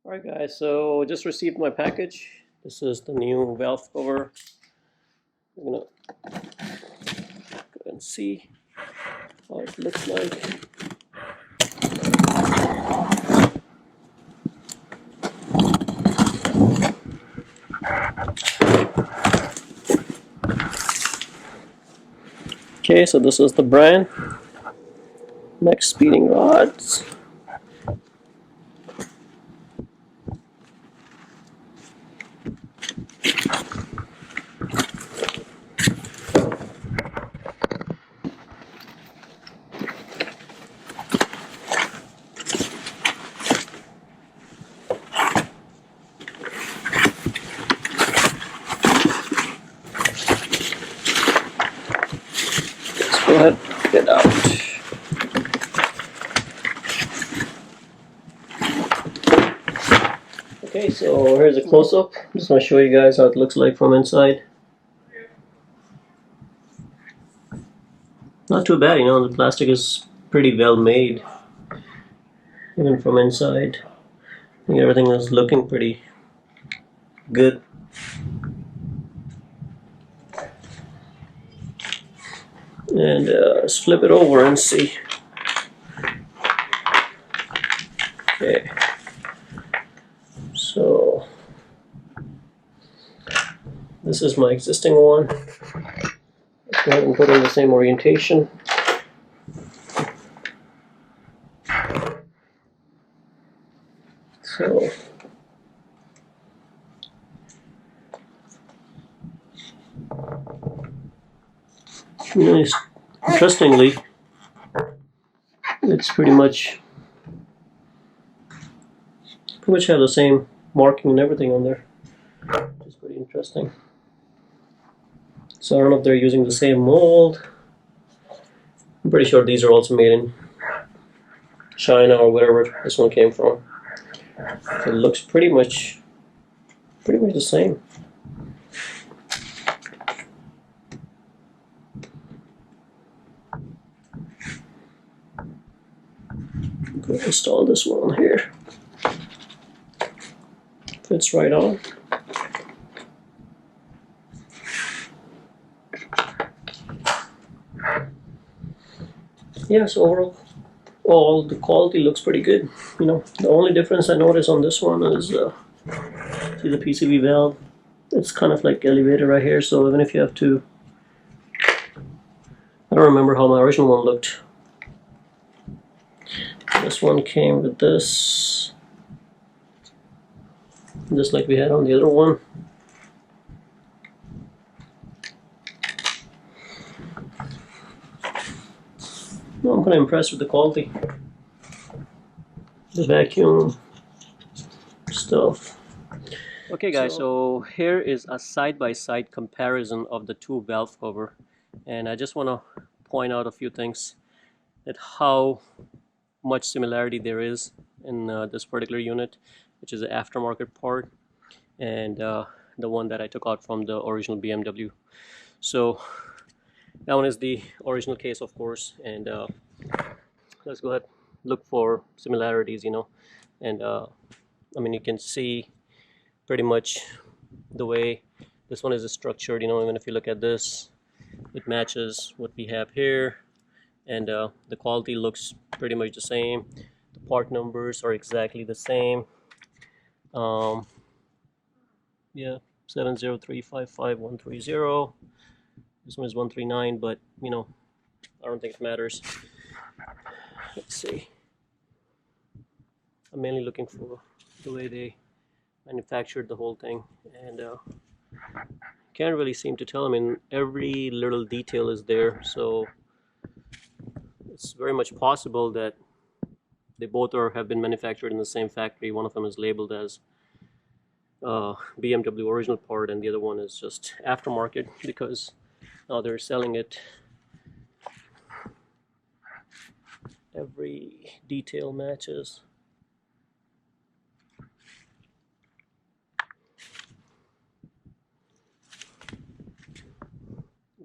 Alright guys, so just received my package. This is the new valve cover. I'm gonna go and see how it looks like. Okay, so this is the brand. Max speeding rods. Let's go ahead and get out. Okay, so here's a close-up. Just want to show you guys how it looks like from inside. Not too bad, you know, the plastic is pretty well made, even from inside. I think everything is looking pretty good. And let's flip it over and see. Okay, so this is my existing one. Let's go ahead and put in the same orientation. So nice. Interestingly, it's pretty much have the same marking and everything on there, which is pretty interesting. So I don't know if they're using the same mold. I'm pretty sure these are also made in China or wherever this one came from. So it looks pretty much the same. I'm going to install this one here. Fits right on. Yeah, so overall, the quality looks pretty good. You know, the only difference I notice on this one is see the PCV valve. It's kind of like elevated right here. So even if you have to, I don't remember how my original one looked. This one came with this, just like we had on the other one. No, I'm kind of impressed with the quality. The vacuum stuff. Okay guys, so here is a side-by-side comparison of the two valve cover, and I just want to point out a few things at how much similarity there is in this particular unit, which is an aftermarket part, and the one that I took out from the original BMW. So that one is the original case, of course, and let's go ahead look for similarities, you know. And I mean, you can see pretty much the way this one is structured, you know. Even if you look at this, it matches what we have here, and the quality looks pretty much the same. The part numbers are exactly the same. Yeah, 703553130. This one is 139, but you know, I don't think it matters. Let's see. I'm mainly looking for the way they manufactured the whole thing, and can't really seem to tell. I mean, every little detail is there, so it's very much possible that they both have been manufactured in the same factory. One of them is labeled as BMW original part, and the other one is just aftermarket, because now they're selling it. Every detail matches.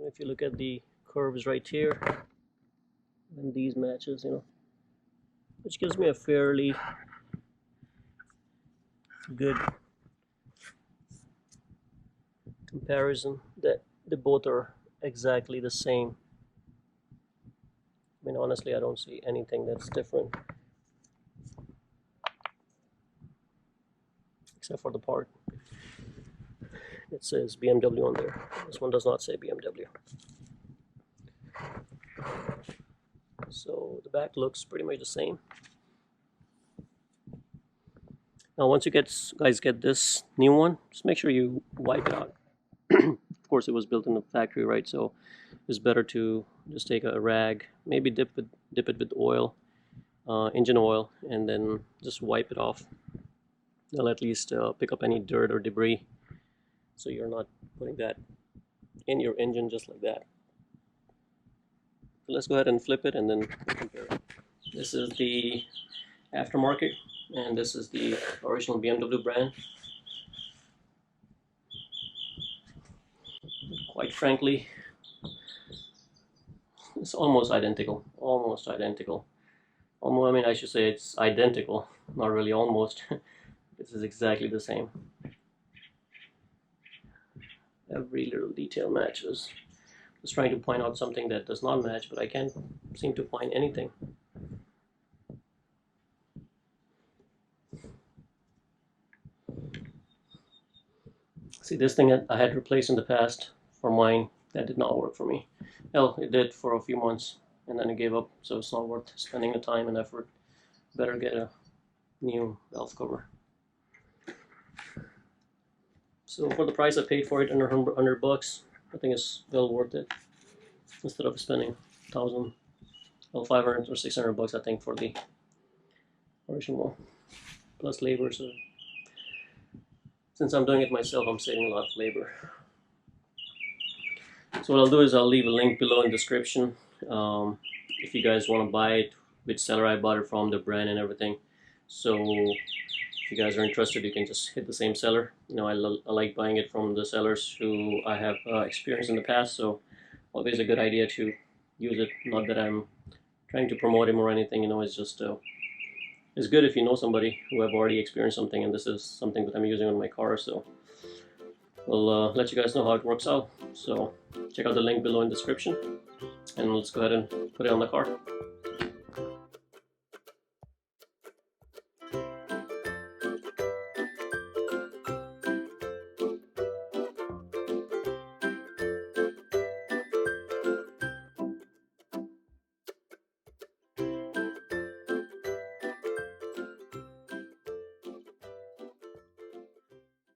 If you look at the curves right here, and these matches, which gives me a fairly good comparison that they both are exactly the same. I mean, honestly, I don't see anything that's different except for the part. It says BMW on there. This one does not say BMW. So the back looks pretty much the same. Now once you guys get this new one, just make sure you wipe it out. Of course, it was built in the factory, right? So it's better to just take a rag, maybe dip it with oil, engine oil, and then just wipe it off. It'll at least pick up any dirt or debris, so you're not putting that in your engine just like that. So let's go ahead and flip it and then compare it. This is the aftermarket, and this is the original BMW brand. Quite frankly, it's almost identical. Almost identical. Almost, I mean, I should say it's identical, not really almost. This is exactly the same. Every little detail matches. Just trying to point out something that does not match, but I can't seem to find anything. See, this thing I had replaced in the past for mine, that did not work for me. Hell, it did for a few months, and then it gave up, so it's not worth spending the time and effort. Better get a new valve cover. So for the price I paid for it, under $100, I think it's well worth it. Instead of spending $1,000, well, $500 or $600, I think, for the original, plus labor. So since I'm doing it myself, I'm saving a lot of labor. So what I'll do is I'll leave a link below in the description. If you guys want to buy it, which seller I bought it from, the brand and everything. So if you guys are interested, you can just hit the same seller. I like buying it from the sellers who I have experienced in the past. So always a good idea to use it. Not that I'm trying to promote him or anything. It's just it's good if you know somebody who have already experienced something, and this is something that I'm using on my car. So we'll let you guys know how it works out. So check out the link below in the description, and let's go ahead and put it on the car.